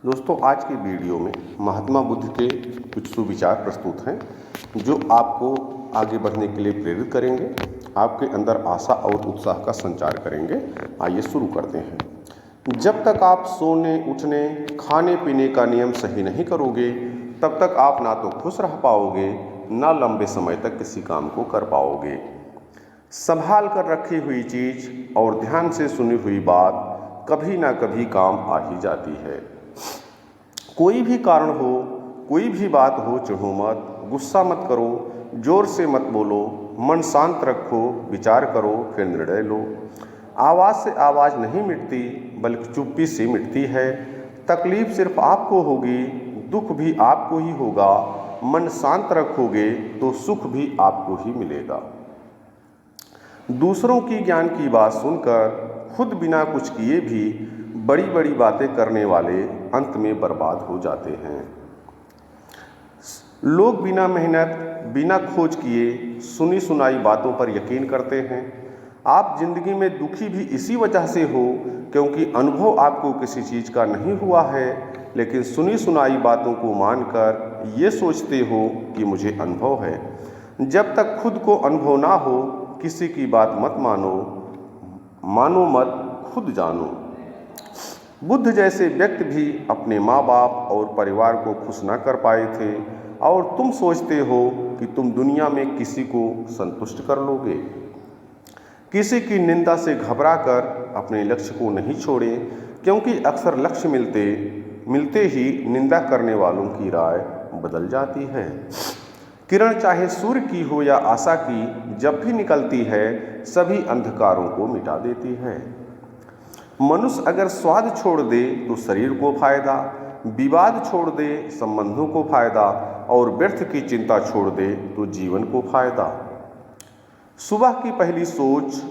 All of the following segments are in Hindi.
दोस्तों, आज की वीडियो में महात्मा बुद्ध के कुछ सुविचार प्रस्तुत हैं जो आपको आगे बढ़ने के लिए प्रेरित करेंगे, आपके अंदर आशा और उत्साह का संचार करेंगे। आइए शुरू करते हैं। जब तक आप सोने, उठने, खाने पीने का नियम सही नहीं करोगे, तब तक आप ना तो खुश रह पाओगे, ना लंबे समय तक किसी काम को कर पाओगे। संभाल कर रखी हुई चीज़ और ध्यान से सुनी हुई बात कभी ना कभी काम आ ही जाती है। कोई भी कारण हो, कोई भी बात हो, चिढ़ो मत, गुस्सा मत करो, जोर से मत बोलो, मन शांत रखो, विचार करो, फिर निर्णय लो। आवाज़ से आवाज़ नहीं मिटती, बल्कि चुप्पी से मिटती है। तकलीफ सिर्फ आपको होगी, दुख भी आपको ही होगा। मन शांत रखोगे तो सुख भी आपको ही मिलेगा। दूसरों की ज्ञान की बात सुनकर खुद बिना कुछ किए भी बड़ी बड़ी बातें करने वाले अंत में बर्बाद हो जाते हैं। लोग बिना मेहनत, बिना खोज किए सुनी सुनाई बातों पर यकीन करते हैं। आप जिंदगी में दुखी भी इसी वजह से हो क्योंकि अनुभव आपको किसी चीज़ का नहीं हुआ है, लेकिन सुनी सुनाई बातों को मानकर ये सोचते हो कि मुझे अनुभव है। जब तक खुद को अनुभव ना हो, किसी की बात मत मानो, मानो मत, खुद जानो। बुद्ध जैसे व्यक्ति भी अपने माँ बाप और परिवार को खुश न कर पाए थे, और तुम सोचते हो कि तुम दुनिया में किसी को संतुष्ट कर लोगे। किसी की निंदा से घबराकर अपने लक्ष्य को नहीं छोड़े, क्योंकि अक्सर लक्ष्य मिलते ही निंदा करने वालों की राय बदल जाती है। किरण चाहे सूर्य की हो या आशा की, जब भी निकलती है सभी अंधकारों को मिटा देती है। मनुष्य अगर स्वाद छोड़ दे तो शरीर को फायदा, विवाद छोड़ दे संबंधों को फायदा, और व्यर्थ की चिंता छोड़ दे तो जीवन को फायदा। सुबह की पहली सोच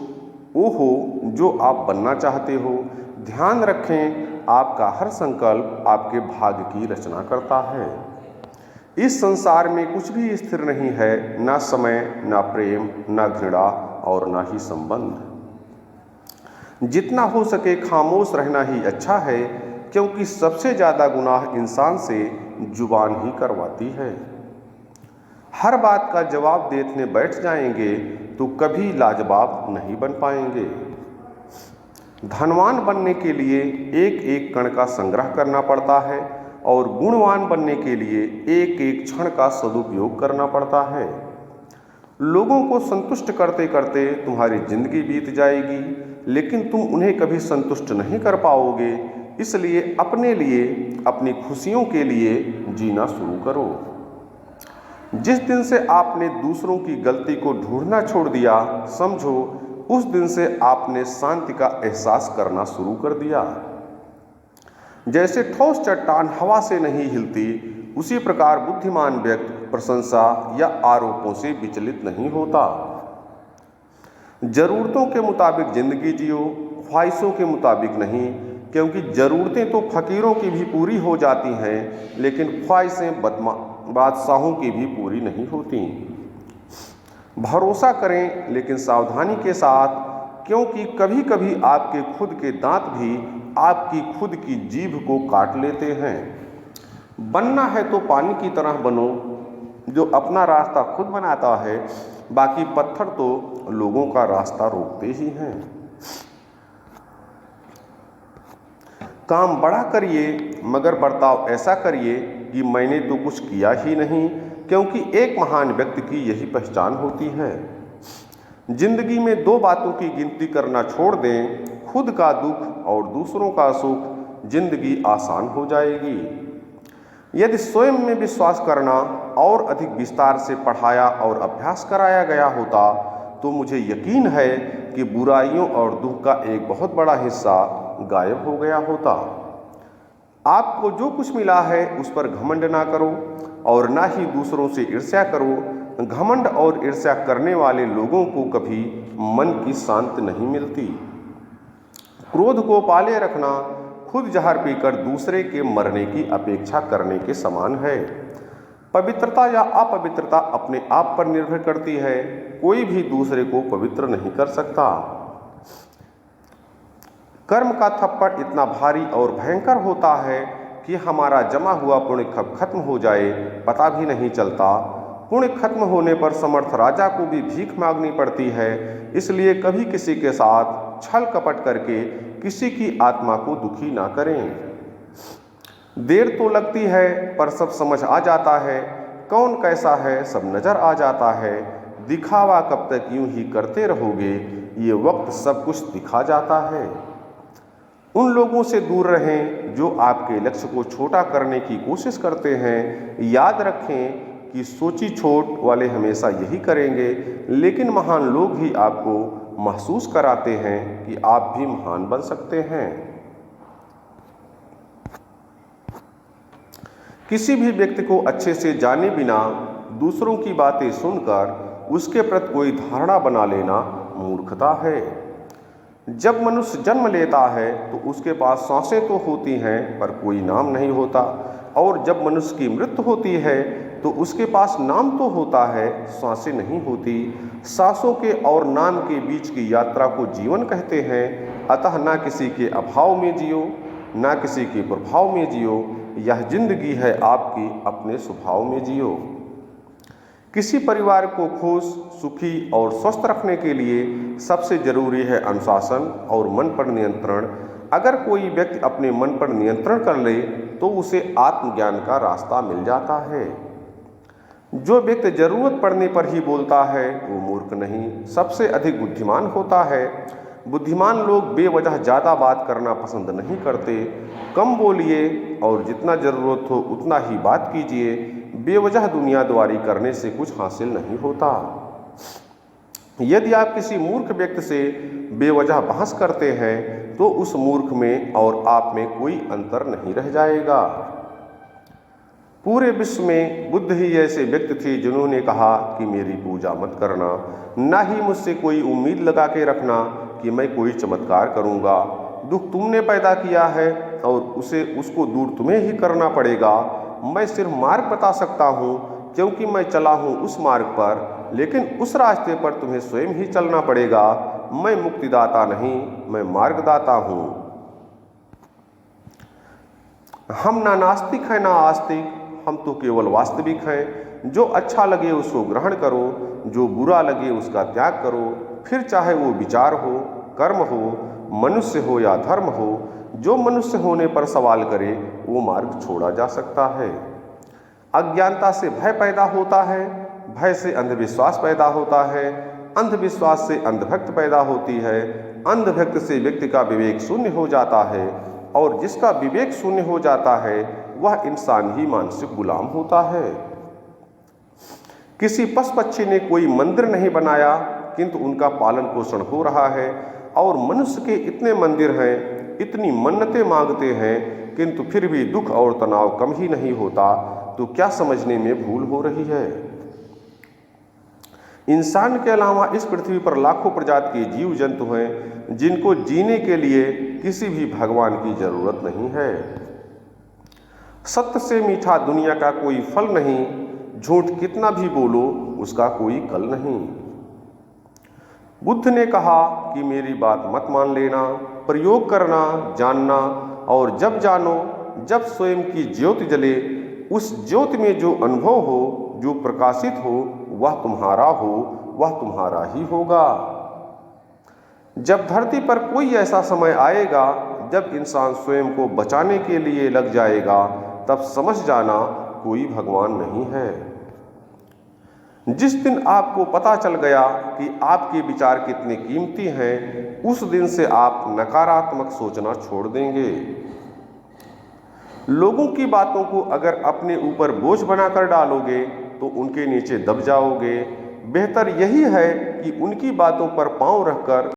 वो हो जो आप बनना चाहते हो। ध्यान रखें, आपका हर संकल्प आपके भाग्य की रचना करता है। इस संसार में कुछ भी स्थिर नहीं है, ना समय, ना प्रेम, ना घृणा और ना ही संबंध। जितना हो सके खामोश रहना ही अच्छा है, क्योंकि सबसे ज़्यादा गुनाह इंसान से जुबान ही करवाती है। हर बात का जवाब देने बैठ जाएंगे तो कभी लाजवाब नहीं बन पाएंगे। धनवान बनने के लिए एक एक कण का संग्रह करना पड़ता है, और गुणवान बनने के लिए एक एक क्षण का सदुपयोग करना पड़ता है। लोगों को संतुष्ट करते करते तुम्हारी जिंदगी बीत जाएगी, लेकिन तुम उन्हें कभी संतुष्ट नहीं कर पाओगे। इसलिए अपने लिए, अपनी खुशियों के लिए जीना शुरू करो। जिस दिन से आपने दूसरों की गलती को ढूंढना छोड़ दिया, समझो उस दिन से आपने शांति का एहसास करना शुरू कर दिया। जैसे ठोस चट्टान हवा से नहीं हिलती, उसी प्रकार बुद्धिमान व्यक्ति प्रशंसा या आरोपों से विचलित नहीं होता। जरूरतों के मुताबिक जिंदगी जियो, ख्वाहिशों के मुताबिक नहीं, क्योंकि ज़रूरतें तो फकीरों की भी पूरी हो जाती हैं, लेकिन ख्वाहिशें बादशाहों की भी पूरी नहीं होती। भरोसा करें, लेकिन सावधानी के साथ, क्योंकि कभी कभी आपके खुद के दांत भी आपकी खुद की जीभ को काट लेते हैं। बनना है तो पानी की तरह बनो, जो अपना रास्ता खुद बनाता है। बाकी पत्थर तो लोगों का रास्ता रोकते ही हैं। काम बड़ा करिए, मगर बर्ताव ऐसा करिए कि मैंने तो कुछ किया ही नहीं, क्योंकि एक महान व्यक्ति की यही पहचान होती है। जिंदगी में दो बातों की गिनती करना छोड़ दें, खुद का दुख और दूसरों का सुख। जिंदगी आसान हो जाएगी। यदि स्वयं में विश्वास करना और अधिक विस्तार से पढ़ाया और अभ्यास कराया गया होता, तो मुझे यकीन है कि बुराइयों और दुख का एक बहुत बड़ा हिस्सा गायब हो गया होता। आपको जो कुछ मिला है उस पर घमंड ना करो, और ना ही दूसरों से ईर्ष्या करो। घमंड और ईर्ष्या करने वाले लोगों को कभी मन की शांति नहीं मिलती। क्रोध को पाले रखना खुद जहर पीकर दूसरे के मरने की अपेक्षा करने के समान है। पवित्रता या अपवित्रता अपने आप पर निर्भर करती है। कोई भी दूसरे को पवित्र नहीं कर सकता। कर्म का थप्पड़ इतना भारी और भयंकर होता है कि हमारा जमा हुआ पुण्य कब खत्म हो जाए पता भी नहीं चलता। पुण्य खत्म होने पर समर्थ राजा को भी भीख मांगनी पड़ती है। इसलिए कभी किसी के साथ छल कपट करके किसी की आत्मा को दुखी ना करें। देर तो लगती है पर सब समझ आ जाता है, कौन कैसा है सब नजर आ जाता है। दिखावा कब तक यूं ही करते रहोगे, ये वक्त सब कुछ दिखा जाता है। उन लोगों से दूर रहें जो आपके लक्ष्य को छोटा करने की कोशिश करते हैं। याद रखें कि सोची छोट वाले हमेशा यही करेंगे, लेकिन महान लोग ही आपको महसूस कराते हैं कि आप भी महान बन सकते हैं। किसी भी व्यक्ति को अच्छे से जाने बिना दूसरों की बातें सुनकर उसके प्रति कोई धारणा बना लेना मूर्खता है। जब मनुष्य जन्म लेता है तो उसके पास सांसें तो होती हैं पर कोई नाम नहीं होता, और जब मनुष्य की मृत्यु होती है तो उसके पास नाम तो होता है, सांसें नहीं होती। सांसों के और नाम के बीच की यात्रा को जीवन कहते हैं। अतः ना किसी के अभाव में जियो, ना किसी के प्रभाव में जियो। यह जिंदगी है आपकी, अपने स्वभाव में जियो। किसी परिवार को खुश, सुखी और स्वस्थ रखने के लिए सबसे जरूरी है अनुशासन और मन पर नियंत्रण। अगर कोई व्यक्ति अपने मन पर नियंत्रण कर ले तो उसे आत्मज्ञान का रास्ता मिल जाता है। जो व्यक्ति जरूरत पड़ने पर ही बोलता है वो मूर्ख नहीं, सबसे अधिक बुद्धिमान होता है। बुद्धिमान लोग बेवजह ज़्यादा बात करना पसंद नहीं करते। कम बोलिए और जितना ज़रूरत हो उतना ही बात कीजिए। बेवजह दुनियादारी करने से कुछ हासिल नहीं होता। यदि आप किसी मूर्ख व्यक्ति से बेवजह बहस करते हैं तो उस मूर्ख में और आप में कोई अंतर नहीं रह जाएगा। पूरे विश्व में बुद्ध ही ऐसे व्यक्ति थे जिन्होंने कहा कि मेरी पूजा मत करना, ना ही मुझसे कोई उम्मीद लगा के रखना कि मैं कोई चमत्कार करूंगा। दुख तुमने पैदा किया है और उसको दूर तुम्हें ही करना पड़ेगा। मैं सिर्फ मार्ग बता सकता हूँ क्योंकि मैं चला हूँ उस मार्ग पर, लेकिन उस रास्ते पर तुम्हें स्वयं ही चलना पड़ेगा। मैं मुक्तिदाता नहीं, मैं मार्गदाता हूँ। हम ना नास्तिक हैं ना आस्तिक, हम तो केवल वास्तविक हैं। जो अच्छा लगे उसको ग्रहण करो, जो बुरा लगे उसका त्याग करो। फिर चाहे वो विचार हो, कर्म हो, मनुष्य हो या धर्म हो, जो मनुष्य होने पर सवाल करे वो मार्ग छोड़ा जा सकता है। अज्ञानता से भय पैदा होता है, भय से अंधविश्वास पैदा होता है, अंधविश्वास से अंधभक्त पैदा होती है, अंधभक्त से व्यक्ति का विवेक शून्य हो जाता है, और जिसका विवेक शून्य हो जाता है वह इंसान ही मानसिक गुलाम होता है। किसी पशु पक्षी ने कोई मंदिर नहीं बनाया किंतु उनका पालन पोषण हो रहा है, और मनुष्य के इतने मंदिर हैं, इतनी मन्नतें मांगते हैं, किंतु फिर भी दुख और तनाव कम ही नहीं होता। तो क्या समझने में भूल हो रही है? इंसान के अलावा इस पृथ्वी पर लाखों प्रजाति के जीव जंतु हैं जिनको जीने के लिए किसी भी भगवान की जरूरत नहीं है। सत्य से मीठा दुनिया का कोई फल नहीं, झूठ कितना भी बोलो उसका कोई कल नहीं। बुद्ध ने कहा कि मेरी बात मत मान लेना, प्रयोग करना, जानना, और जब जानो, जब स्वयं की ज्योति जले, उस ज्योति में जो अनुभव हो, जो प्रकाशित हो, वह तुम्हारा हो, वह तुम्हारा ही होगा। जब धरती पर कोई ऐसा समय आएगा जब इंसान स्वयं को बचाने के लिए लग जाएगा, तब समझ जाना कोई भगवान नहीं है। जिस दिन आपको पता चल गया कि आपके विचार कितने कीमती हैं, उस दिन से आप नकारात्मक सोचना छोड़ देंगे। लोगों की बातों को अगर अपने ऊपर बोझ बनाकर डालोगे तो उनके नीचे दब जाओगे। बेहतर यही है कि उनकी बातों पर पांव रखकर